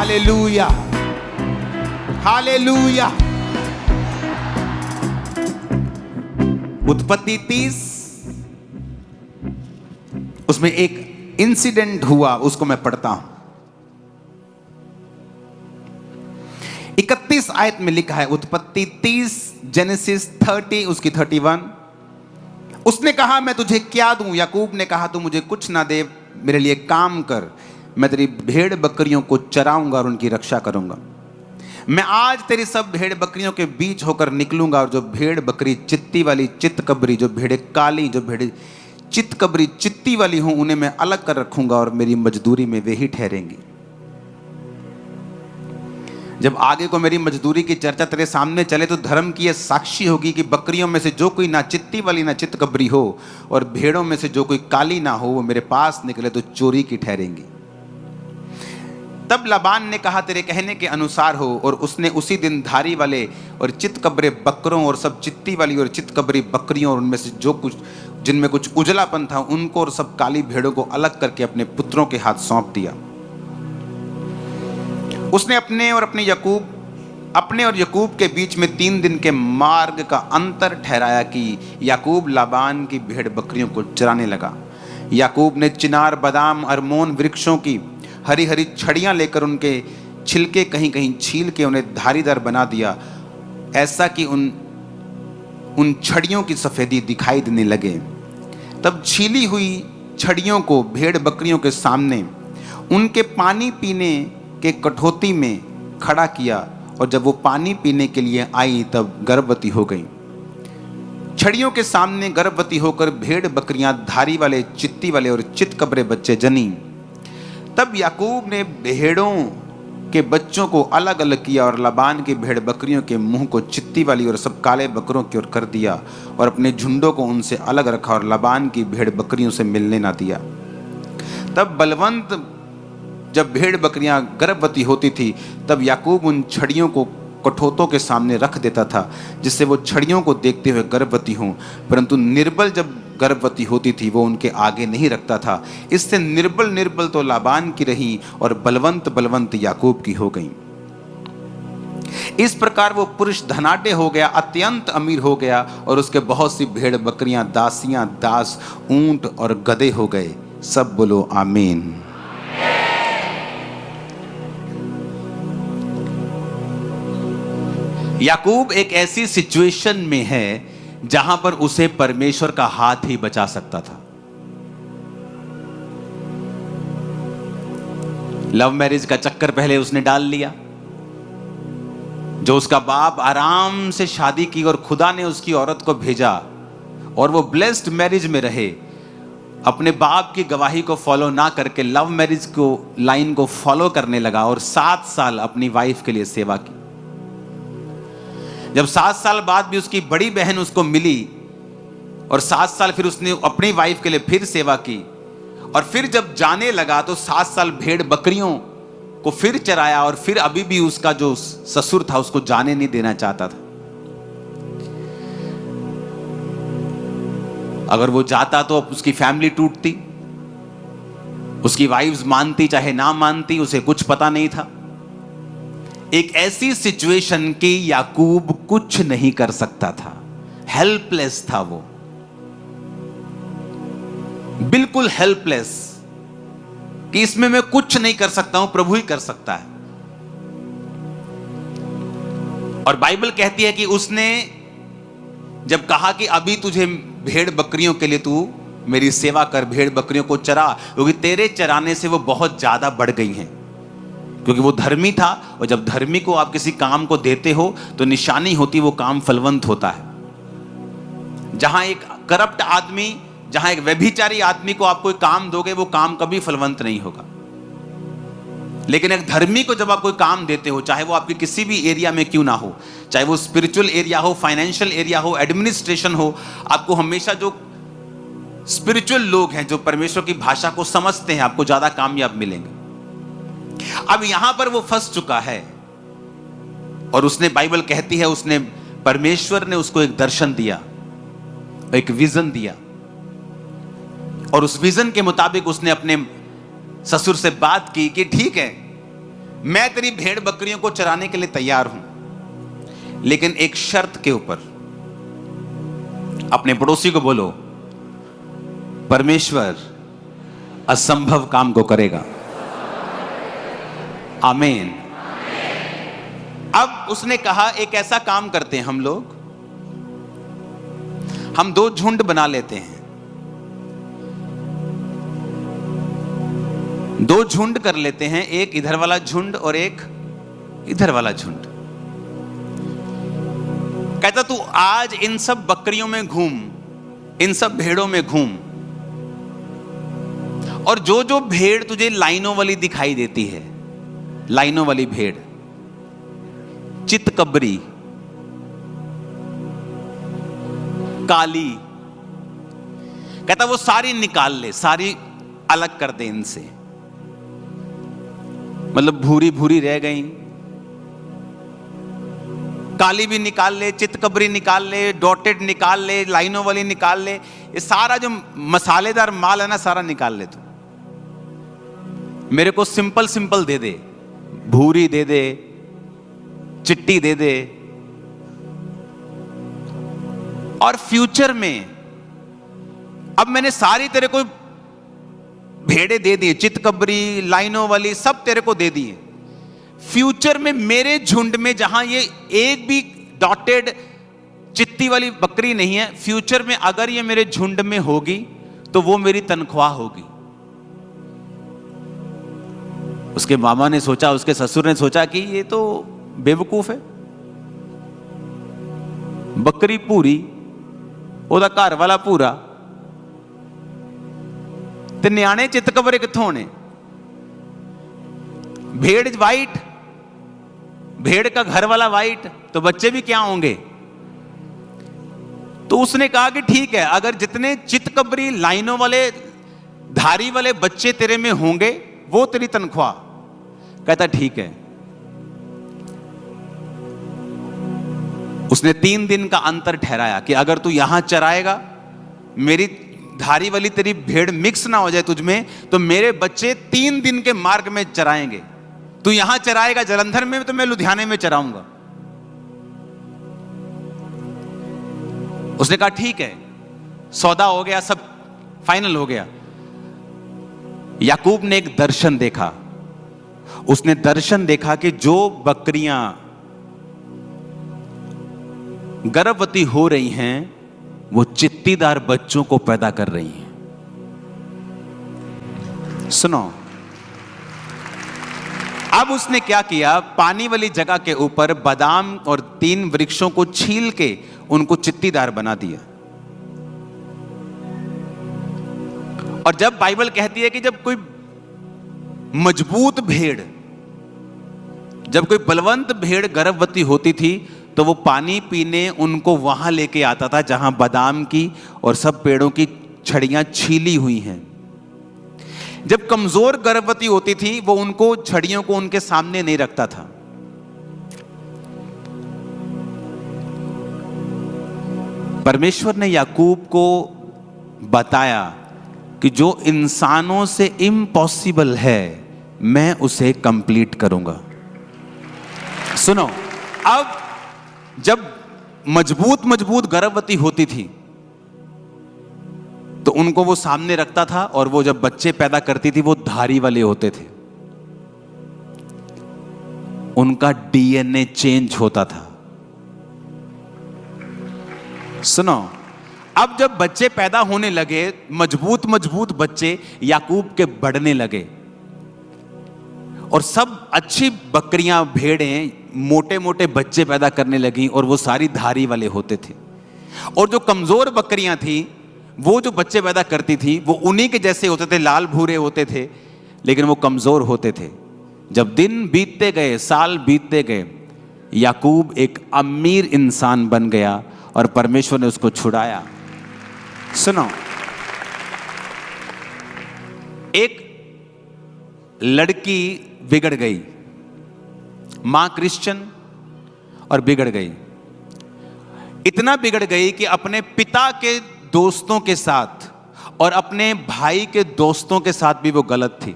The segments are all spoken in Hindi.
Hallelujah, hallelujah. उत्पत्ति 30, उसमें एक इंसिडेंट हुआ, उसको मैं पढ़ता हूं। 31 आयत में लिखा है, उत्पत्ति 30, जेनेसिस 30 उसकी 31। उसने कहा मैं तुझे क्या दूं? याकूब ने कहा तू मुझे कुछ ना दे, मेरे लिए काम कर, मैं तेरी भेड़ बकरियों को चराऊंगा और उनकी रक्षा करूंगा। मैं आज तेरी सब भेड़ बकरियों के बीच होकर निकलूंगा और जो भेड़ बकरी चित्ती वाली चित्तकबरी, जो भेड़े काली, जो भेड़े चित्तकबरी चित्ती वाली हूं, उन्हें मैं अलग कर रखूंगा और मेरी मजदूरी में वे ही ठहरेंगी। जब आगे को मेरी मजदूरी की चर्चा तेरे सामने चले तो धर्म की यह साक्षी होगी कि बकरियों में से जो कोई ना चित्ती वाली ना चित्तकबरी हो और भेड़ों में से जो कोई काली ना हो, वो मेरे पास निकले तो चोरी की ठहरेंगी। तब लाबान ने कहा तेरे कहने के अनुसार हो, और उसने उसी दिन धारी वाले और चित्तकबरे बकरों और सब चित्ती वाली और चित्तकबरी बकरियों और उनमें से जो कुछ जिनमें कुछ उजलापन था उनको और सब काली भेड़ों को अलग करके अपने पुत्रों के हाथ सौंप दिया। उसने अपने और याकूब के बीच में 3 दिन के मार्ग का अंतर ठहराया कि याकूब लाबान की भेड़ बकरियों को चराने लगा। याकूब ने चिनार, बादाम, अरमोन वृक्षों की हरी हरी छड़ियां लेकर उनके छिलके कहीं कहीं छील के उन्हें धारीदार बना दिया, ऐसा कि उन छड़ियों की सफेदी दिखाई देने लगे। तब छीली हुई छड़ियों को भेड़ बकरियों के सामने उनके पानी पीने के कठौती में खड़ा किया, और जब वो पानी पीने के लिए आई तब गर्भवती हो गई। छड़ियों के सामने गर्भवती होकर भेड़ बकरियां धारी वाले, चित्ती वाले और चित्तकबरे बच्चे जनी। तब याकूब ने भेड़ों के बच्चों को अलग अलग किया और लाबान की भेड़ बकरियों के मुंह को चित्ती वाली और सब काले बकरों की ओर कर दिया और अपने झुंडों को उनसे अलग रखा और लाबान की भेड़ बकरियों से मिलने ना दिया। तब बलवंत जब भेड़ बकरियां गर्भवती होती थी तब याकूब उन छड़ियों को कठौतों के सामने रख देता था, जिससे वो छड़ियों को देखते हुए गर्भवती हों, परंतु निर्बल जब गर्भवती होती थी वो उनके आगे नहीं रखता था। इससे निर्बल तो लाबान की रही और बलवंत याकूब की हो गई। इस प्रकार वो पुरुष धनाढ्य हो गया, अत्यंत अमीर हो गया, और उसके बहुत सी भेड़ बकरियां, दासियां, दास, ऊंट और गधे हो गए। सब बोलो आमीन। याकूब एक ऐसी सिचुएशन में है जहां पर उसे परमेश्वर का हाथ ही बचा सकता था। लव मैरिज का चक्कर पहले उसने डाल लिया, जो उसका बाप आराम से शादी की और खुदा ने उसकी औरत को भेजा और वो ब्लेस्ड मैरिज में रहे। अपने बाप की गवाही को फॉलो ना करके लव मैरिज को लाइन को फॉलो करने लगा और 7 साल अपनी वाइफ के लिए सेवा की। जब 7 साल बाद भी उसकी बड़ी बहन उसको मिली और 7 साल फिर उसने अपनी वाइफ के लिए फिर सेवा की, और फिर जब जाने लगा तो 7 साल भेड़ बकरियों को फिर चराया, और फिर अभी भी उसका जो ससुर था उसको जाने नहीं देना चाहता था। अगर वो जाता तो उसकी फैमिली टूटती, उसकी वाइफ्स मानती चाहे ना मानती, उसे कुछ पता नहीं था। एक ऐसी सिचुएशन की याकूब कुछ नहीं कर सकता था, हेल्पलेस था वो, बिल्कुल हेल्पलेस, कि इसमें मैं कुछ नहीं कर सकता हूं, प्रभु ही कर सकता है। और बाइबल कहती है कि उसने जब कहा कि अभी तुझे भेड़ बकरियों के लिए तू मेरी सेवा कर, भेड़ बकरियों को चरा, क्योंकि तेरे चराने से वो बहुत ज्यादा बढ़ गई हैं, क्योंकि वो धर्मी था, और जब धर्मी को आप किसी काम को देते हो तो निशानी होती वो काम फलवंत होता है। जहां एक करप्ट आदमी, जहां एक व्यभिचारी आदमी को आप कोई काम दोगे वो काम कभी फलवंत नहीं होगा। लेकिन एक धर्मी को जब आप कोई काम देते हो, चाहे वो आपके किसी भी एरिया में क्यों ना हो, चाहे वो स्पिरिचुअल एरिया हो, फाइनेंशियल एरिया हो, एडमिनिस्ट्रेशन हो, आपको हमेशा जो स्पिरिचुअल लोग हैं, जो परमेश्वर की भाषा को समझते हैं, आपको ज्यादा कामयाब मिलेंगे। अब यहां पर वो फंस चुका है, और उसने, बाइबल कहती है, उसने, परमेश्वर ने उसको एक दर्शन दिया, एक विजन दिया, और उस विजन के मुताबिक उसने अपने ससुर से बात की कि ठीक है, मैं तेरी भेड़ बकरियों को चराने के लिए तैयार हूं, लेकिन एक शर्त के ऊपर। अपने पड़ोसी को बोलो, परमेश्वर असंभव काम को करेगा। आमीन। अब उसने कहा एक ऐसा काम करते हैं हम लोग, हम 2 झुंड बना लेते हैं, 2 झुंड कर लेते हैं, एक इधर वाला झुंड और एक इधर वाला झुंड। कहता तू आज इन सब बकरियों में घूम, इन सब भेड़ों में घूम, और जो जो भेड़ तुझे लाइनों वाली दिखाई देती है, लाइनों वाली भेड़, चितकबरी, काली, कहता वो सारी निकाल ले, सारी अलग कर दे इनसे। मतलब भूरी भूरी रह गई, काली भी निकाल ले, चितकबरी निकाल ले, डॉटेड निकाल ले, लाइनों वाली निकाल ले, ये सारा जो मसालेदार माल है ना सारा निकाल ले तू। मेरे को सिंपल सिंपल दे दे, भूरी दे दे, चिट्टी दे दे, और फ्यूचर में अब मैंने सारी तेरे को भेड़े दे दी, चितकबरी, लाइनों वाली सब तेरे को दे दी है। फ्यूचर में मेरे झुंड में जहां ये एक भी डॉटेड चित्ती वाली बकरी नहीं है, फ्यूचर में अगर ये मेरे झुंड में होगी तो वो मेरी तनख्वाह होगी। उसके मामा ने सोचा, उसके ससुर ने सोचा कि ये तो बेवकूफ है, बकरी पूरी, ओदा घर वाला पूरा, ते न्याणे चितकबरे कित्थों होने? भेड़ वाइट, भेड़ का घर वाला वाइट, तो बच्चे भी क्या होंगे? तो उसने कहा कि ठीक है, अगर जितने चितकबरी, लाइनों वाले, धारी वाले बच्चे तेरे में होंगे वो तेरी तनख्वाह। कहता ठीक है। उसने 3 दिन का अंतर ठहराया कि अगर तू यहां चराएगा, मेरी धारी वाली तेरी भेड़ मिक्स ना हो जाए तुझ में, तो मेरे बच्चे 3 दिन के मार्ग में चराएंगे। तू यहां चराएगा जलंधर में, तो मैं लुधियाने में चराऊंगा। उसने कहा ठीक है, सौदा हो गया, सब फाइनल हो गया। याकूब ने एक दर्शन देखा। उसने दर्शन देखा कि जो बकरियां गर्भवती हो रही हैं वो चित्तीदार बच्चों को पैदा कर रही हैं। सुनो, अब उसने क्या किया, पानी वाली जगह के ऊपर बादाम और 3 वृक्षों को छील के उनको चित्तीदार बना दिया। और जब बाइबल कहती है कि जब कोई मजबूत भेड़, जब कोई बलवंत भेड़ गर्भवती होती थी, तो वो पानी पीने उनको वहां लेके आता था जहां बादाम की और सब पेड़ों की छड़ियां छीली हुई हैं। जब कमजोर गर्भवती होती थी, वो उनको छड़ियों को उनके सामने नहीं रखता था। परमेश्वर ने याकूब को बताया कि जो इंसानों से इम्पॉसिबल है, मैं उसे कंप्लीट करूंगा। सुनो, अब जब मजबूत गर्भवती होती थी तो उनको वो सामने रखता था, और वो जब बच्चे पैदा करती थी वो धारी वाले होते थे, उनका डीएनए चेंज होता था। सुनो, अब जब बच्चे पैदा होने लगे, मजबूत बच्चे याकूब के बढ़ने लगे, और सब अच्छी बकरियां, भेड़ें मोटे मोटे बच्चे पैदा करने लगी, और वो सारी धारी वाले होते थे। और जो कमजोर बकरियां थी, वो जो बच्चे पैदा करती थी, वो उन्हीं के जैसे होते थे, लाल भूरे होते थे, लेकिन वो कमजोर होते थे। जब दिन बीतते गए, साल बीतते गए, याकूब एक अमीर इंसान बन गया और परमेश्वर ने उसको छुड़ाया। सुनो, एक लड़की बिगड़ गई, मां क्रिश्चियन, और बिगड़ गई। इतना बिगड़ गई कि अपने पिता के दोस्तों के साथ और अपने भाई के दोस्तों के साथ भी वो गलत थी।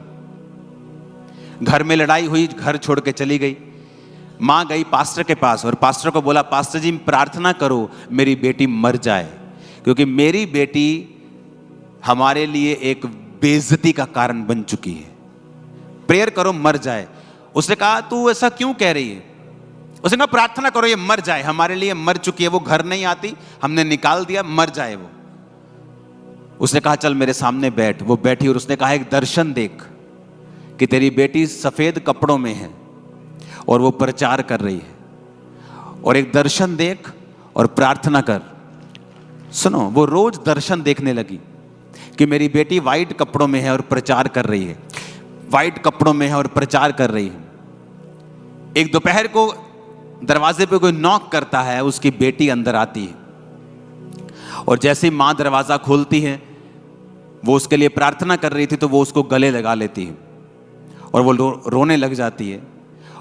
घर में लड़ाई हुई, घर छोड़ के चली गई। माँ गई पास्टर के पास और पास्टर को बोला, पास्टर जी प्रार्थना करो मेरी बेटी मर जाए, क्योंकि मेरी बेटी हमारे लिए एक बेइज्जती का कारण बन चुकी है, प्रेयर करो मर जाए। उसने कहा तू ऐसा क्यों कह रही है? उसने कहा प्रार्थना करो ये मर जाए, हमारे लिए मर चुकी है, वो घर नहीं आती, हमने निकाल दिया, मर जाए वो। उसने कहा चल मेरे सामने बैठ। वो बैठी और उसने कहा एक दर्शन देख कि तेरी बेटी सफेद कपड़ों में है और वो प्रचार कर रही है, और एक दर्शन देख और प्रार्थना कर। सुनो, वो रोज दर्शन देखने लगी कि मेरी बेटी वाइट कपड़ों में है और प्रचार कर रही है, वाइट कपड़ों में है और प्रचार कर रही है। एक दोपहर को दरवाजे पे कोई नॉक करता है, उसकी बेटी अंदर आती है और जैसे ही माँ दरवाजा खोलती है, वो उसके लिए प्रार्थना कर रही थी तो वो उसको गले लगा लेती है और वो रोने लग जाती है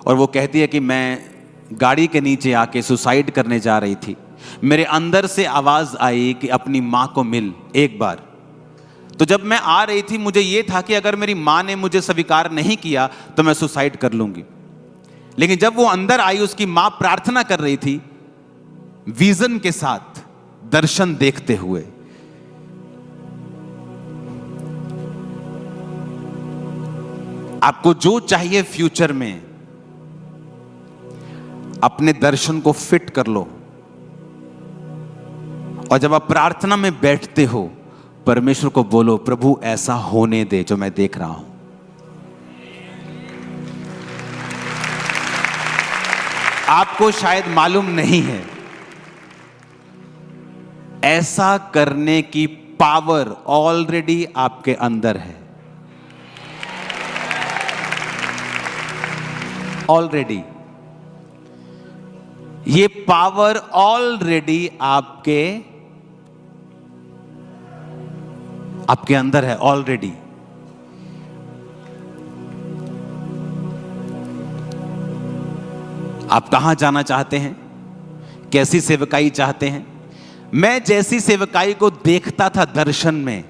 और वो कहती है कि मैं गाड़ी के नीचे आके सुसाइड करने जा रही थी, मेरे अंदर से आवाज आई कि अपनी माँ को मिल एक बार। तो जब मैं आ रही थी मुझे ये था कि अगर मेरी माँ ने मुझे स्वीकार नहीं किया तो मैं सुसाइड कर लूंगी, लेकिन जब वो अंदर आई, उसकी माँ प्रार्थना कर रही थी विजन के साथ, दर्शन देखते हुए। आपको जो चाहिए फ्यूचर में, अपने दर्शन को फिट कर लो, और जब आप प्रार्थना में बैठते हो परमेश्वर को बोलो प्रभु ऐसा होने दे जो मैं देख रहा हूं। आपको शायद मालूम नहीं है, ऐसा करने की पावर ऑलरेडी आपके अंदर है। ऑलरेडी ये पावर ऑलरेडी आपके अंदर है ऑलरेडी। आप कहां जाना चाहते हैं? कैसी सेवकाई चाहते हैं? मैं जैसी सेवकाई को देखता था दर्शन में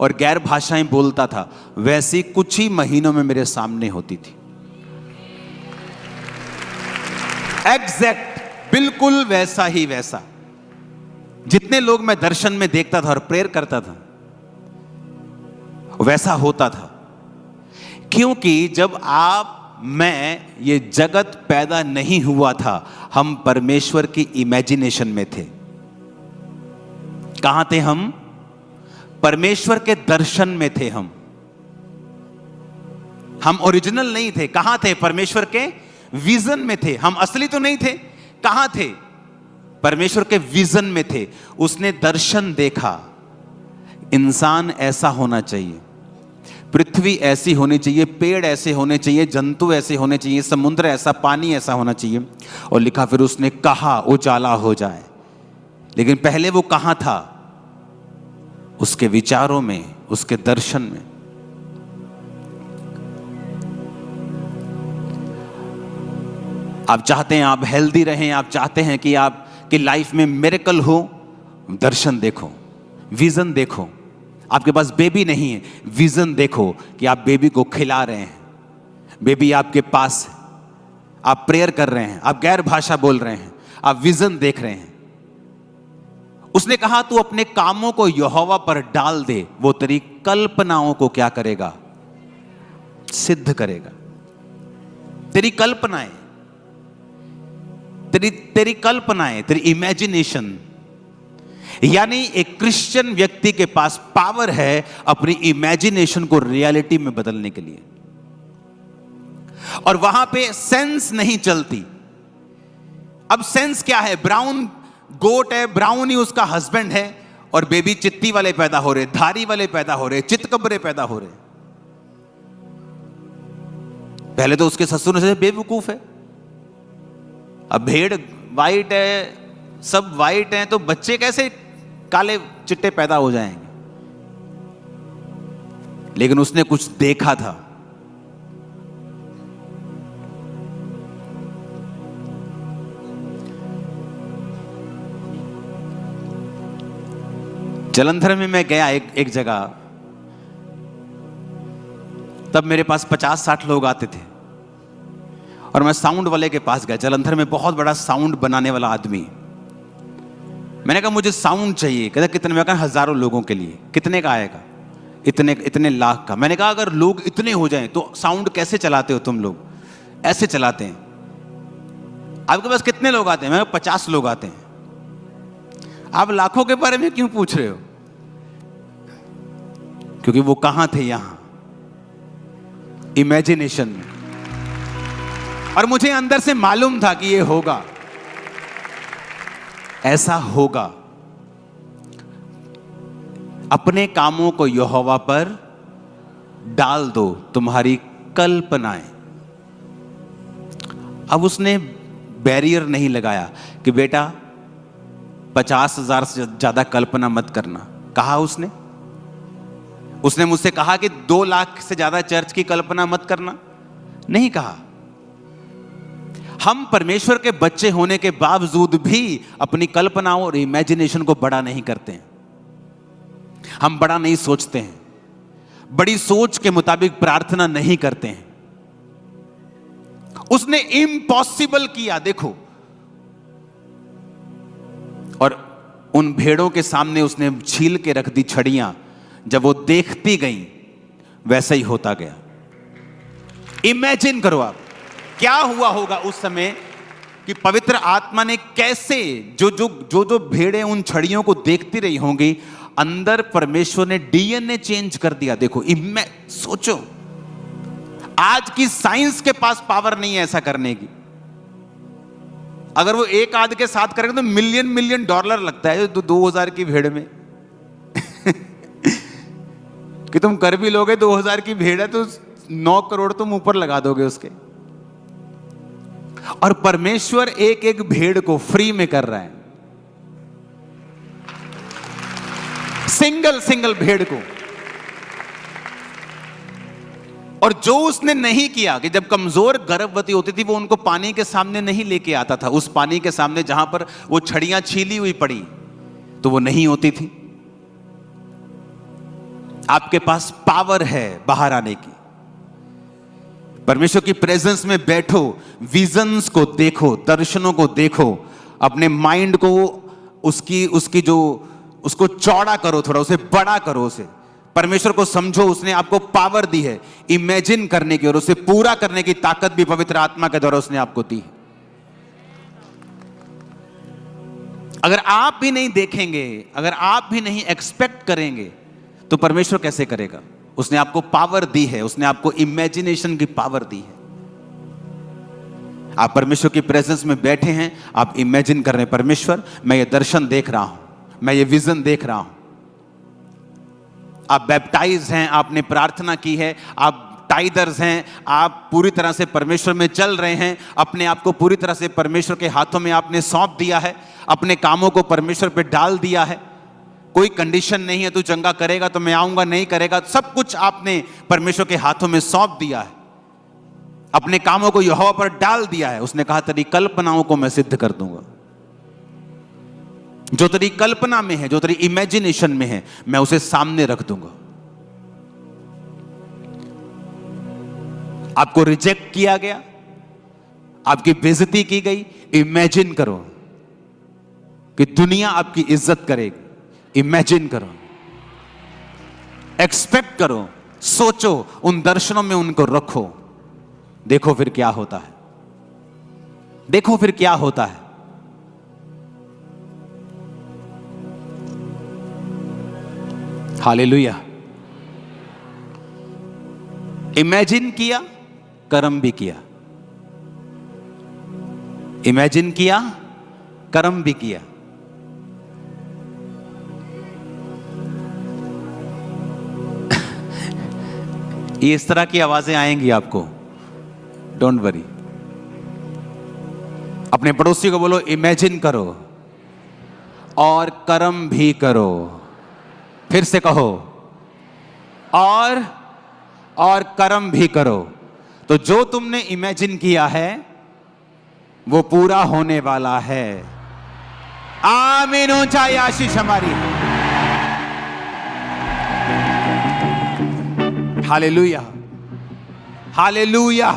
और गैर भाषाएं बोलता था, वैसी कुछ ही महीनों में मेरे सामने होती थी। एग्जैक्ट, बिल्कुल वैसा ही वैसा। जितने लोग मैं दर्शन में देखता था और प्रेयर करता था वैसा होता था। क्योंकि जब मैं ये जगत पैदा नहीं हुआ था, हम परमेश्वर की इमेजिनेशन में थे। कहां थे हम? परमेश्वर के दर्शन में थे हम ओरिजिनल नहीं थे। कहां थे? परमेश्वर के विजन में थे। हम असली तो नहीं थे। कहां थे? परमेश्वर के विजन में थे। उसने दर्शन देखा, इंसान ऐसा होना चाहिए, पृथ्वी ऐसी होनी चाहिए, पेड़ ऐसे होने चाहिए, जंतु ऐसे होने चाहिए, समुद्र ऐसा, पानी ऐसा होना चाहिए। और लिखा फिर उसने कहा उजाला हो जाए। लेकिन पहले वो कहां था? उसके विचारों में, उसके दर्शन में। आप चाहते हैं आप हेल्दी रहें, आप चाहते हैं कि आपकी लाइफ में मिरेकल हो, दर्शन देखो, विजन देखो। आपके पास बेबी नहीं है, विजन देखो कि आप बेबी को खिला रहे हैं, बेबी आपके पास है, आप प्रेयर कर रहे हैं, आप गैर भाषा बोल रहे हैं, आप विजन देख रहे हैं। उसने कहा तू अपने कामों को यहोवा पर डाल दे, वो तेरी कल्पनाओं को क्या करेगा? सिद्ध करेगा। तेरी कल्पनाएं, तेरी कल्पनाएं, तेरी इमेजिनेशन। यानी एक क्रिश्चियन व्यक्ति के पास पावर है अपनी इमेजिनेशन को रियलिटी में बदलने के लिए, और वहां पे सेंस नहीं चलती। अब सेंस क्या है? ब्राउन गोट है, ब्राउन ही उसका हस्बैंड है, और बेबी चित्ती वाले पैदा हो रहे, धारी वाले पैदा हो रहे, चितकबरे पैदा हो रहे। पहले तो उसके ससुर से बेवकूफ है। अब भेड़ वाइट है, सब वाइट हैं, तो बच्चे कैसे काले चिट्टे पैदा हो जाएंगे? लेकिन उसने कुछ देखा था। जलंधर में मैं गया एक जगह, तब मेरे पास 50-60 लोग आते थे। और मैं साउंड वाले के पास गया, जलंधर में बहुत बड़ा साउंड बनाने वाला आदमी। मैंने कहा मुझे साउंड चाहिए। कहता कितने? मैं कहा हजारों लोगों के लिए। कितने का आएगा? इतने इतने लाख का। मैंने कहा अगर लोग इतने हो जाएं तो साउंड कैसे चलाते हो तुम लोग? ऐसे चलाते हैं। आपके पास कितने लोग आते हैं? मैं 50 लोग आते हैं। आप लाखों के बारे में क्यों पूछ रहे हो? क्योंकि वो कहां थे? यहां इमेजिनेशन में। और मुझे अंदर से मालूम था कि ये होगा, ऐसा होगा। अपने कामों को यहोवा पर डाल दो, तुम्हारी कल्पनाएं। अब उसने बैरियर नहीं लगाया कि बेटा 50,000 से ज्यादा कल्पना मत करना। कहा उसने मुझसे कहा कि 2 लाख से ज्यादा चर्च की कल्पना मत करना? नहीं कहा। हम परमेश्वर के बच्चे होने के बावजूद भी अपनी कल्पनाओं और इमेजिनेशन को बड़ा नहीं करते हैं। हम बड़ा नहीं सोचते हैं, बड़ी सोच के मुताबिक प्रार्थना नहीं करते हैं। उसने इम्पॉसिबल किया, देखो। और उन भेड़ों के सामने उसने छील के रख दी छड़ियां। जब वो देखती गई वैसा ही होता गया। इमेजिन करो आप क्या हुआ होगा उस समय कि पवित्र आत्मा ने कैसे जो भेड़ें उन छड़ियों को देखती रही होंगी, अंदर परमेश्वर ने डीएनए चेंज कर दिया। देखो, सोचो, आज की साइंस के पास पावर नहीं है ऐसा करने की। अगर वो एक आध के साथ करेंगे तो मिलियन डॉलर लगता है 2000 की भेड़ में। कि तुम कर भी लोगे, 2000 की भेड़ है तो 9 करोड़ तुम ऊपर लगा दोगे उसके। और परमेश्वर एक एक भेड़ को फ्री में कर रहा है, सिंगल भेड़ को। और जो उसने नहीं किया कि जब कमजोर गर्भवती होती थी वो उनको पानी के सामने नहीं लेके आता था, उस पानी के सामने जहां पर वो छड़ियां छीली हुई पड़ी तो वो नहीं होती थी। आपके पास पावर है बाहर आने की। परमेश्वर की प्रेजेंस में बैठो, विजन्स को देखो, दर्शनों को देखो, अपने माइंड को उसको चौड़ा करो, थोड़ा उसे बड़ा करो, उसे परमेश्वर को समझो। उसने आपको पावर दी है इमेजिन करने की, और उसे पूरा करने की ताकत भी पवित्र आत्मा के द्वारा उसने आपको दी है। अगर आप भी नहीं देखेंगे, अगर आप भी नहीं एक्सपेक्ट करेंगे तो परमेश्वर कैसे करेगा? उसने आपको पावर दी है, उसने आपको इमेजिनेशन की पावर दी है। आप परमेश्वर की प्रेजेंस में बैठे हैं, आप इमेजिन कर रहे हैं, परमेश्वर मैं ये दर्शन देख रहा हूं, मैं ये विजन देख रहा हूं। आप बैप्टाइज हैं, आपने प्रार्थना की है, आप टाइदर्स हैं, आप पूरी तरह से परमेश्वर में चल रहे हैं, अपने आप को पूरी तरह से परमेश्वर के हाथों में आपने सौंप दिया है, अपने कामों को परमेश्वर पे डाल दिया है। कोई कंडीशन नहीं है, तू चंगा करेगा तो मैं आऊंगा, नहीं करेगा, सब कुछ आपने परमेश्वर के हाथों में सौंप दिया है, अपने कामों को यहोवा पर डाल दिया है। उसने कहा तेरी कल्पनाओं को मैं सिद्ध कर दूंगा। जो तेरी कल्पना में है, जो तेरी इमेजिनेशन में है, मैं उसे सामने रख दूंगा। आपको रिजेक्ट किया गया, आपकी बेइज्जती की गई, इमेजिन करो कि दुनिया आपकी इज्जत करेगी। इमेजिन करो, एक्सपेक्ट करो, सोचो, उन दर्शनों में उनको रखो। देखो फिर क्या होता है, देखो फिर क्या होता है। हालेलुया। इमेजिन किया, कर्म भी किया। इमेजिन किया, कर्म भी किया। ये इस तरह की आवाजें आएंगी आपको, डोंट वरी। अपने पड़ोसी को बोलो इमेजिन करो और कर्म भी करो। फिर से कहो और कर्म भी करो। तो जो तुमने इमेजिन किया है वो पूरा होने वाला है। आमीन। ऊंचाई आशीष हमारी। हालेलुया, हालेलुया,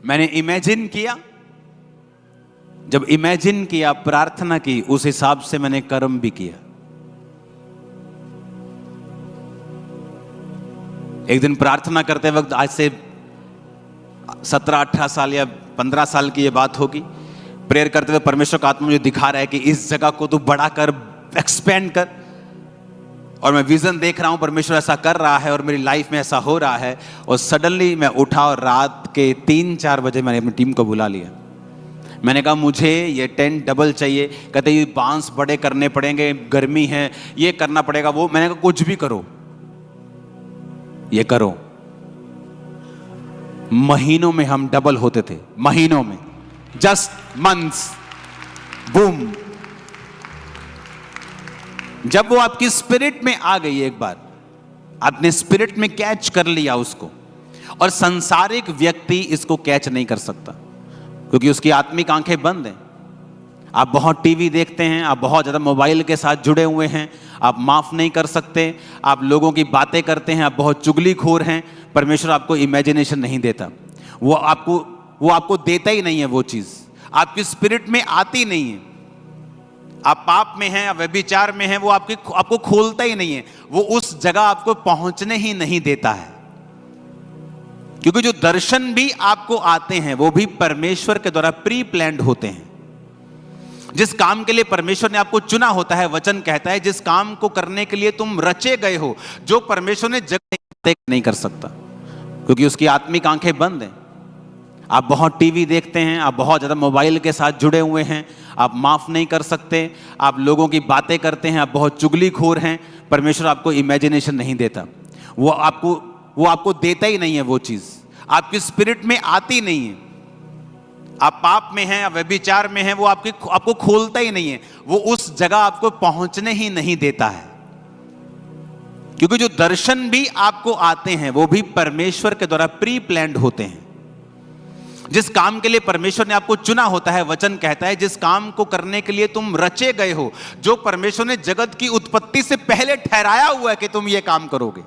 मैंने इमेजिन किया, जब इमेजिन किया, प्रार्थना की, उस हिसाब से मैंने कर्म भी किया। एक दिन प्रार्थना करते वक्त, आज से 17-18 साल या 15 साल की ये बात होगी, प्रेयर करते हुए परमेश्वर का आत्मा मुझे दिखा रहा है कि इस जगह को तू बड़ा कर, एक्सपेंड कर। और मैं विजन देख रहा हूं, परमेश्वर ऐसा कर रहा है और मेरी लाइफ में ऐसा हो रहा है। और सडनली मैं उठा और रात के 3-4 बजे मैंने अपनी टीम को बुला लिया। मैंने कहा मुझे ये टेंट डबल चाहिए। कहते ये बांस बड़े करने पड़ेंगे, गर्मी है, ये करना पड़ेगा, वो। मैंने कहा कुछ भी करो, ये करो। महीनों में हम डबल होते थे, महीनों में, जस्ट मंथ्स, बूम। जब वो आपकी स्पिरिट में आ गई, एक बार आपने स्पिरिट में कैच कर लिया उसको, और संसारिक व्यक्ति इसको कैच नहीं कर सकता क्योंकि उसकी आत्मिक आंखें बंद हैं। आप बहुत टीवी देखते हैं, आप बहुत ज़्यादा मोबाइल के साथ जुड़े हुए हैं, आप माफ़ नहीं कर सकते, आप लोगों की बातें करते हैं, आप बहुत चुगलीखोर हैं। परमेश्वर आपको इमेजिनेशन नहीं देता, वो आपको देता ही नहीं है, वो चीज़ आपकी स्पिरिट में आती नहीं है। आप पाप में हैं, आप व्यभिचार में हैं, वो आपको खोलता ही नहीं है, वो उस जगह आपको पहुंचने ही नहीं देता है। क्योंकि जो दर्शन भी आपको आते हैं वो भी परमेश्वर के द्वारा प्री प्लान्ड होते हैं। जिस काम के लिए परमेश्वर ने आपको चुना होता है, वचन कहता है जिस काम को करने के लिए तुम रचे गए हो, जो परमेश्वर ने जगह नहीं कर सकता क्योंकि उसकी आत्मिक आंखें बंद हैं। आप बहुत टीवी देखते हैं, आप बहुत ज़्यादा मोबाइल के साथ जुड़े हुए हैं, आप माफ़ नहीं कर सकते, आप लोगों की बातें करते हैं, आप बहुत चुगलीखोर हैं। परमेश्वर आपको इमेजिनेशन नहीं देता, वो आपको देता ही नहीं है, वो चीज़ आपकी स्पिरिट में आती नहीं है। आप पाप में हैं, आप व्यभिचार में हैं, वो आपको खोलता ही नहीं है, वो उस जगह आपको पहुंचने ही नहीं देता है। क्योंकि जो दर्शन भी आपको आते हैं वो भी परमेश्वर के द्वारा प्री प्लान्ड होते हैं। जिस काम के लिए परमेश्वर ने आपको चुना होता है, वचन कहता है जिस काम को करने के लिए तुम रचे गए हो, जो परमेश्वर ने जगत की उत्पत्ति से पहले ठहराया हुआ है कि तुम ये काम करोगे।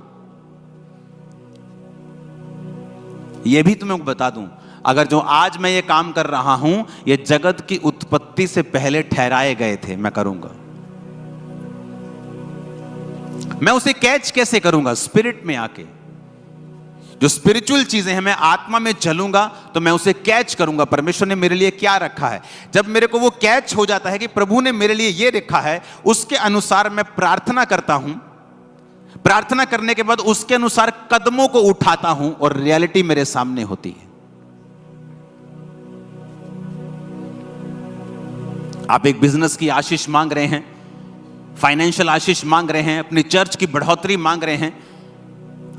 ये भी तुम्हें बता दूं, अगर जो आज मैं ये काम कर रहा हूं, ये जगत की उत्पत्ति से पहले ठहराए गए थे, मैं करूंगा। मैं उसे कैच कैसे करूंगा? स्पिरिट में आके। जो स्पिरिचुअल चीजें हैं, मैं आत्मा में चलूंगा तो मैं उसे कैच करूंगा, परमेश्वर ने मेरे लिए क्या रखा है। जब मेरे को वो कैच हो जाता है कि प्रभु ने मेरे लिए ये रखा है, उसके अनुसार मैं प्रार्थना करता हूं। प्रार्थना करने के बाद उसके अनुसार कदमों को उठाता हूं और रियलिटी मेरे सामने होती है। आप एक बिजनेस की आशीष मांग रहे हैं, फाइनेंशियल आशीष मांग रहे हैं, अपनी चर्च की बढ़ोतरी मांग रहे हैं,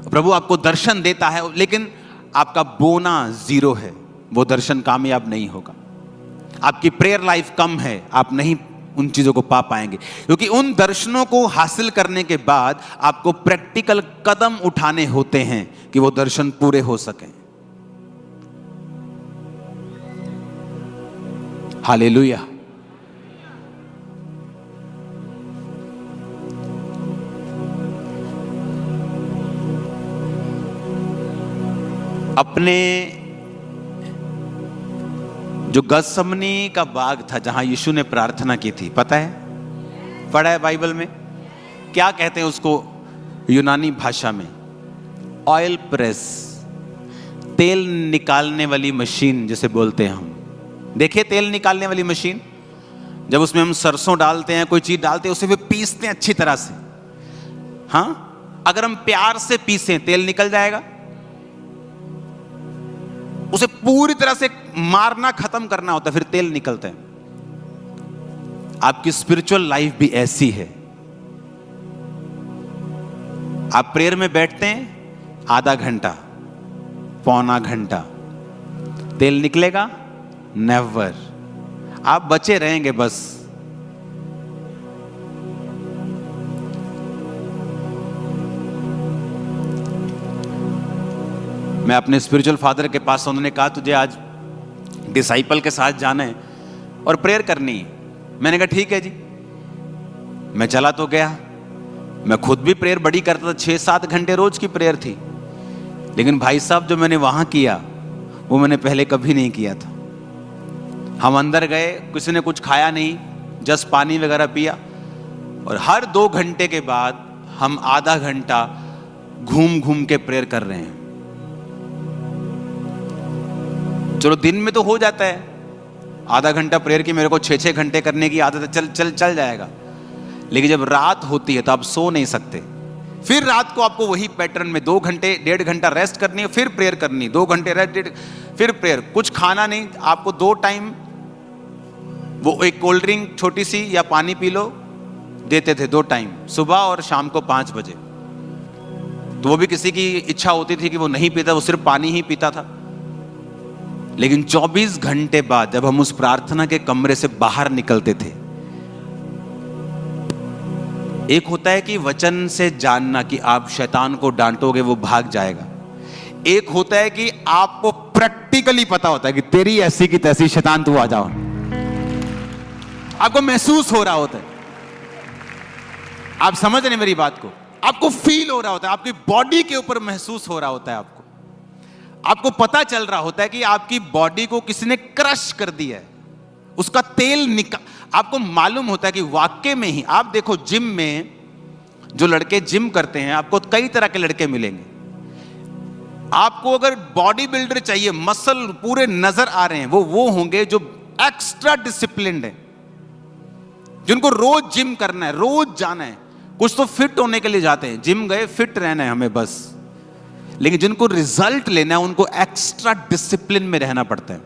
प्रभु आपको दर्शन देता है, लेकिन आपका बोना 0 है, वो दर्शन कामयाब नहीं होगा। आपकी प्रेयर लाइफ कम है, आप नहीं उन चीजों को पा पाएंगे। क्योंकि उन दर्शनों को हासिल करने के बाद आपको प्रैक्टिकल कदम उठाने होते हैं कि वो दर्शन पूरे हो सकें। हालेलुया। अपने जो गतसमनी का बाग था जहां यीशु ने प्रार्थना की थी, पता है, पढ़ा है बाइबल में, क्या कहते हैं उसको यूनानी भाषा में? ऑयल प्रेस, तेल निकालने वाली मशीन जिसे बोलते हैं हम। देखिए तेल निकालने वाली मशीन, जब उसमें हम सरसों डालते हैं, कोई चीज डालते हैं, उसे भी पीसते हैं अच्छी तरह से। हाँ, अगर हम प्यार से पीसें तेल निकल जाएगा। उसे पूरी तरह से मारना, खत्म करना होता है, फिर तेल निकलता है। आपकी स्पिरिचुअल लाइफ भी ऐसी है। आप प्रेयर में बैठते हैं आधा घंटा, पौना घंटा, तेल निकलेगा? नेवर। आप बचे रहेंगे बस। मैं अपने स्पिरिचुअल फादर के पास, उन्होंने कहा तुझे आज डिसाइपल के साथ जाना है और प्रेयर करनी है। मैंने कहा ठीक है जी। मैं चला तो गया, मैं खुद भी प्रेयर बड़ी करता था, 6-7 घंटे रोज की प्रेयर थी। लेकिन भाई साहब जो मैंने वहां किया वो मैंने पहले कभी नहीं किया था। हम अंदर गए, किसी ने कुछ खाया नहीं, जस्ट पानी वगैरह पिया, और हर 2 घंटे के बाद हम आधा घंटा घूम घूम के प्रेयर कर रहे हैं। चलो दिन में तो हो जाता है, आधा घंटा प्रेयर की मेरे को 6-6 घंटे करने की आदत है, चल जाएगा। लेकिन जब रात होती है तो आप सो नहीं सकते। फिर रात को आपको वही पैटर्न में 2 घंटे 1.5 घंटा रेस्ट करनी है, फिर प्रेयर करनी, 2 घंटे रेस्ट, फिर प्रेयर। कुछ खाना नहीं, आपको 2 टाइम वो एक कोल्ड ड्रिंक छोटी सी या पानी पी लो देते थे, 2 टाइम, सुबह और शाम को 5 बजे। तो वो भी किसी की इच्छा होती थी कि वो नहीं पीता, वो सिर्फ पानी ही पीता था। लेकिन 24 घंटे बाद जब हम उस प्रार्थना के कमरे से बाहर निकलते थे, एक होता है कि वचन से जानना कि आप शैतान को डांटोगे वो भाग जाएगा। एक होता है कि आपको प्रैक्टिकली पता होता है कि तेरी ऐसी की तैसी शैतान तू आ जाओ। आपको महसूस हो रहा होता है, आप समझ रहे मेरी बात को, आपको फील हो रहा होता है, आपकी बॉडी के ऊपर महसूस हो रहा होता है। आपको पता चल रहा होता है कि आपकी बॉडी को किसी ने क्रश कर दिया है, उसका तेल आपको मालूम होता है कि वाकई में ही। आप देखो जिम में जो लड़के जिम करते हैं, आपको कई तरह के लड़के मिलेंगे। आपको अगर बॉडी बिल्डर चाहिए, मसल पूरे नजर आ रहे हैं, वो होंगे जो एक्स्ट्रा डिसिप्लिन्ड है, जिनको रोज जिम करना है, रोज जाना है। कुछ तो फिट होने के लिए जाते हैं, जिम गए फिट रहना है हमें बस, लेकिन जिनको रिजल्ट लेना है उनको एक्स्ट्रा डिसिप्लिन में रहना पड़ता है।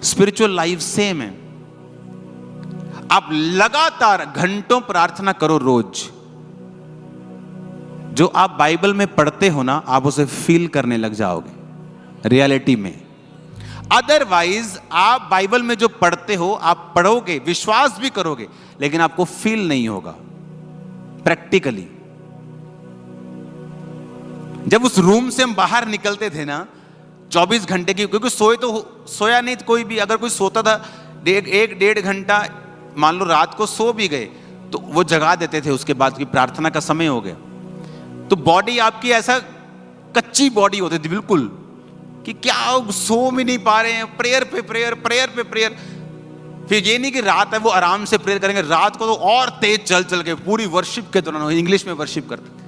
स्पिरिचुअल लाइफ सेम है। आप लगातार घंटों प्रार्थना करो रोज। जो आप बाइबल में पढ़ते हो ना, आप उसे फील करने लग जाओगे रियलिटी में। अदरवाइज आप बाइबल में जो पढ़ते हो, आप पढ़ोगे, विश्वास भी करोगे, लेकिन आपको फील नहीं होगा प्रैक्टिकली। जब उस रूम से हम बाहर निकलते थे ना 24 घंटे की, क्योंकि सोया नहीं कोई भी। अगर कोई सोता था 1-1.5 घंटा, मान लो रात को सो भी गए, तो वो जगा देते थे, उसके बाद की प्रार्थना का समय हो गया। तो बॉडी आपकी ऐसा कच्ची बॉडी होती थी बिल्कुल, कि क्या सो भी नहीं पा रहे हैं, प्रेयर पे प्रेयर, प्रेयर पे प्रेयर। फिर ये नहीं कि रात है वो आराम से प्रेयर करेंगे, रात को तो और तेज चल के पूरी वर्शिप के दौरान इंग्लिश में वर्शिप करते।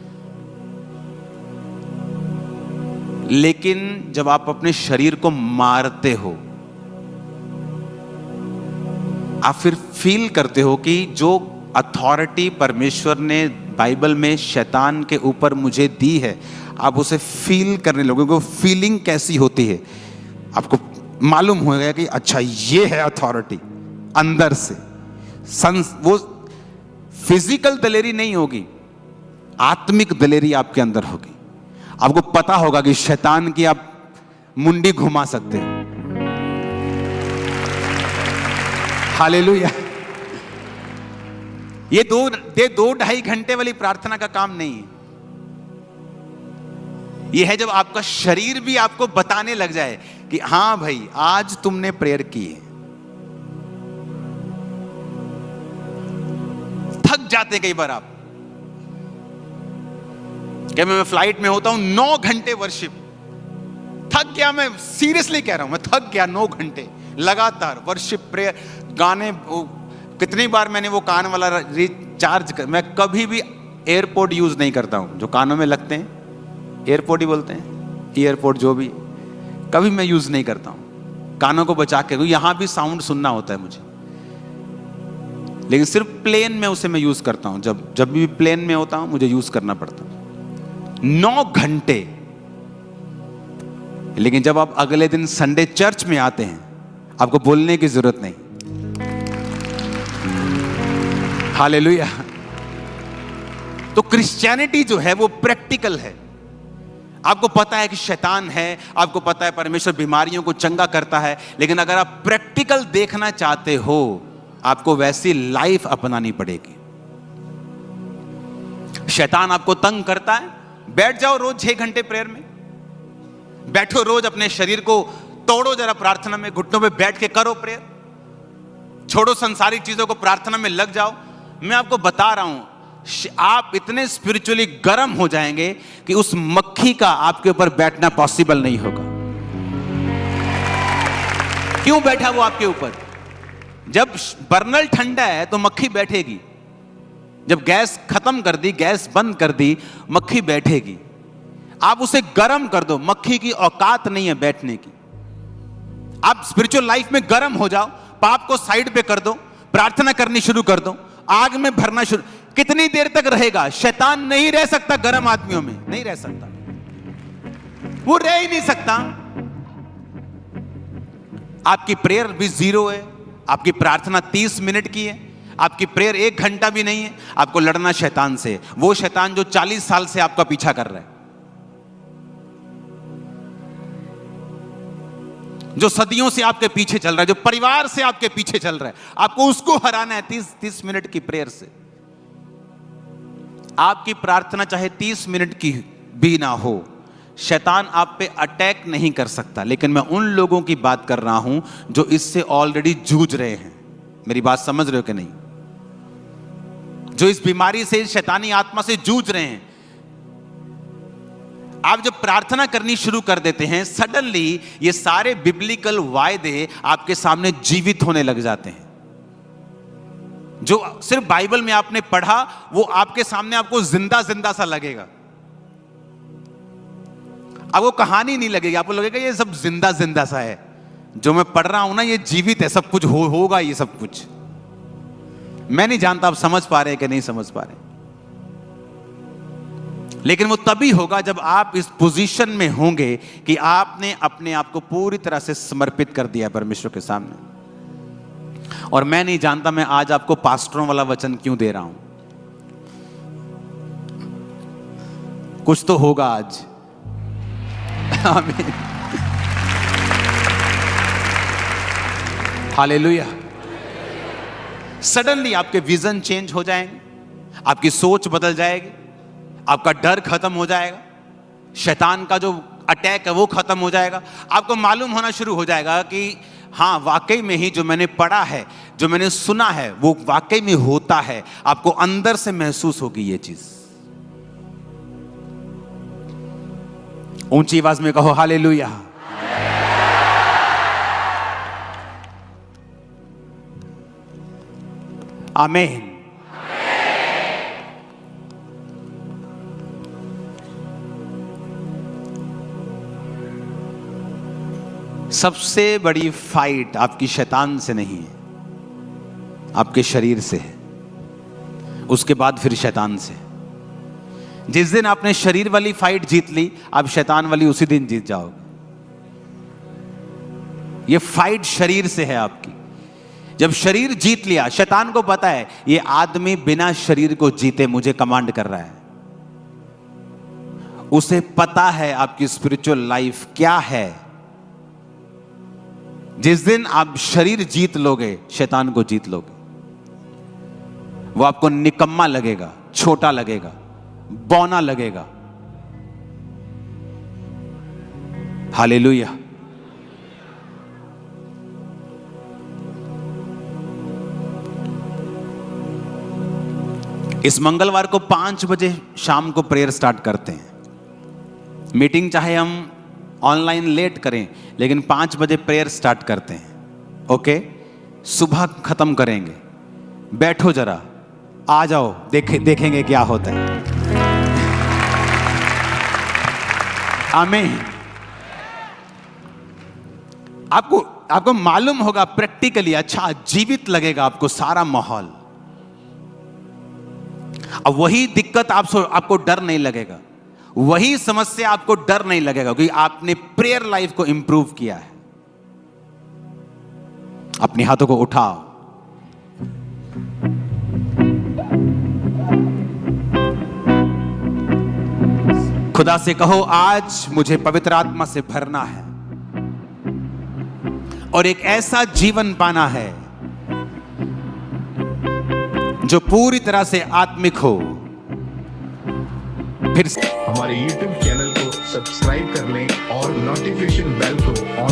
लेकिन जब आप अपने शरीर को मारते हो, आप फिर फील करते हो कि जो अथॉरिटी परमेश्वर ने बाइबल में शैतान के ऊपर मुझे दी है, आप उसे फील करने लगोगे। फीलिंग कैसी होती है आपको मालूम होगा कि अच्छा ये है अथॉरिटी अंदर से। वो फिजिकल दलेरी नहीं होगी, आत्मिक दलेरी आपके अंदर होगी। आपको पता होगा कि शैतान की आप मुंडी घुमा सकते हो। हालेलुया। ये 2-2.5 घंटे वाली प्रार्थना का काम नहीं है। यह है जब आपका शरीर भी आपको बताने लग जाए कि हां भाई आज तुमने प्रेयर की है। थक जाते कई बार आप, क्या मैं फ्लाइट में होता हूं 9 घंटे वर्शिप, थक गया। मैं सीरियसली कह रहा हूं, मैं थक गया 9 घंटे लगातार वर्शिप प्रेयर गाने। कितनी बार मैंने वो कान वाला रिचार्ज कर, मैं कभी भी एयरपोर्ट यूज नहीं करता हूं, जो कानों में लगते हैं, एयरपोर्ट ही बोलते हैं, एयरपोर्ट जो भी, कभी मैं यूज नहीं करता हूं कानों को बचा के। यहां भी साउंड सुनना होता है मुझे, लेकिन सिर्फ प्लेन में उसे मैं यूज करता हूं। जब भी प्लेन में होता हूं मुझे यूज करना पड़ता है 9 घंटे। लेकिन जब आप अगले दिन संडे चर्च में आते हैं, आपको बोलने की जरूरत नहीं। हालेलुया। तो क्रिश्चियनिटी जो है वो प्रैक्टिकल है। आपको पता है कि शैतान है, आपको पता है परमेश्वर बीमारियों को चंगा करता है, लेकिन अगर आप प्रैक्टिकल देखना चाहते हो, आपको वैसी लाइफ अपनानी पड़ेगी। शैतान आपको तंग करता है, बैठ जाओ रोज 6 घंटे प्रेयर में, बैठो रोज, अपने शरीर को तोड़ो जरा प्रार्थना में, घुटनों पे बैठ के करो प्रेयर, छोड़ो संसारिक चीजों को, प्रार्थना में लग जाओ। मैं आपको बता रहा हूं, आप इतने स्पिरिचुअली गर्म हो जाएंगे कि उस मक्खी का आपके ऊपर बैठना पॉसिबल नहीं होगा। क्यों बैठा वो आपके ऊपर? जब बर्नल ठंडा है तो मक्खी बैठेगी, जब गैस खत्म कर दी, गैस बंद कर दी, मक्खी बैठेगी। आप उसे गर्म कर दो, मक्खी की औकात नहीं है बैठने की। आप स्पिरिचुअल लाइफ में गर्म हो जाओ, पाप को साइड पे कर दो, प्रार्थना करनी शुरू कर दो, आग में भरना शुरू। कितनी देर तक रहेगा? शैतान नहीं रह सकता गर्म आदमियों में, नहीं रह सकता, वो रह ही नहीं सकता। आपकी प्रेयर भी जीरो है, आपकी प्रार्थना 30 मिनट की है, आपकी प्रेयर 1 घंटा भी नहीं है। आपको लड़ना शैतान से, वो शैतान जो 40 साल से आपका पीछा कर रहा है, जो सदियों से आपके पीछे चल रहा है, जो परिवार से आपके पीछे चल रहा है, आपको उसको हराना है 30 मिनट की प्रेयर से। आपकी प्रार्थना चाहे 30 मिनट की भी ना हो, शैतान आप पे अटैक नहीं कर सकता। लेकिन मैं उन लोगों की बात कर रहा हूं जो इससे ऑलरेडी जूझ रहे हैं। मेरी बात समझ रहे हो कि नहीं? जो इस बीमारी से, शैतानी आत्मा से जूझ रहे हैं। आप जब प्रार्थना करनी शुरू कर देते हैं, सडनली ये सारे बिब्लिकल वायदे आपके सामने जीवित होने लग जाते हैं। जो सिर्फ बाइबल में आपने पढ़ा, वो आपके सामने आपको जिंदा जिंदा सा लगेगा। अब वो कहानी नहीं लगेगी, आपको लगेगा ये सब जिंदा जिंदा सा है। जो मैं पढ़ रहा हूं ना, ये जीवित है, सब कुछ होगा ये सब कुछ। मैं नहीं जानता आप समझ पा रहे हैं कि नहीं समझ पा रहे, लेकिन वो तभी होगा जब आप इस पोजीशन में होंगे कि आपने अपने आप को पूरी तरह से समर्पित कर दिया परमेश्वर के सामने। और मैं नहीं जानता मैं आज आपको पास्टरों वाला वचन क्यों दे रहा हूं। कुछ तो होगा आज। आमीन, हालेलुया। सडनली आपके विजन चेंज हो जाएंगे, आपकी सोच बदल जाएगी, आपका डर खत्म हो जाएगा, शैतान का जो अटैक है वो खत्म हो जाएगा। आपको मालूम होना शुरू हो जाएगा कि हाँ, वाकई में ही जो मैंने पढ़ा है, जो मैंने सुना है, वो वाकई में होता है। आपको अंदर से महसूस होगी ये चीज। ऊंची आवाज में कहो हालेलुया। आमीन। सबसे बड़ी फाइट आपकी शैतान से नहीं है, आपके शरीर से है, उसके बाद फिर शैतान से। जिस दिन आपने शरीर वाली फाइट जीत ली, आप शैतान वाली उसी दिन जीत जाओगे। ये फाइट शरीर से है आपकी। जब शरीर जीत लिया, शैतान को पता है ये आदमी बिना शरीर को जीते मुझे कमांड कर रहा है। उसे पता है आपकी स्पिरिचुअल लाइफ क्या है। जिस दिन आप शरीर जीत लोगे, शैतान को जीत लोगे। वो आपको निकम्मा लगेगा, छोटा लगेगा, बौना लगेगा। हालेलुया। इस मंगलवार को 5 बजे शाम को प्रेयर स्टार्ट करते हैं। मीटिंग चाहे हम ऑनलाइन लेट करें, लेकिन 5 बजे प्रेयर स्टार्ट करते हैं। ओके, सुबह खत्म करेंगे। बैठो जरा, आ जाओ, देखेंगे क्या होता है। आमीन। आपको मालूम होगा प्रैक्टिकली, अच्छा जीवित लगेगा आपको सारा माहौल। अब वही दिक्कत आपको डर नहीं लगेगा, वही समस्या आपको डर नहीं लगेगा, क्योंकि आपने प्रेयर लाइफ को इंप्रूव किया है। अपने हाथों को उठाओ। खुदा से कहो, आज मुझे पवित्र आत्मा से भरना है और एक ऐसा जीवन पाना है जो पूरी तरह से आत्मिक हो। फिर हमारे YouTube चैनल को सब्सक्राइब कर लें और नोटिफिकेशन बेल को ऑन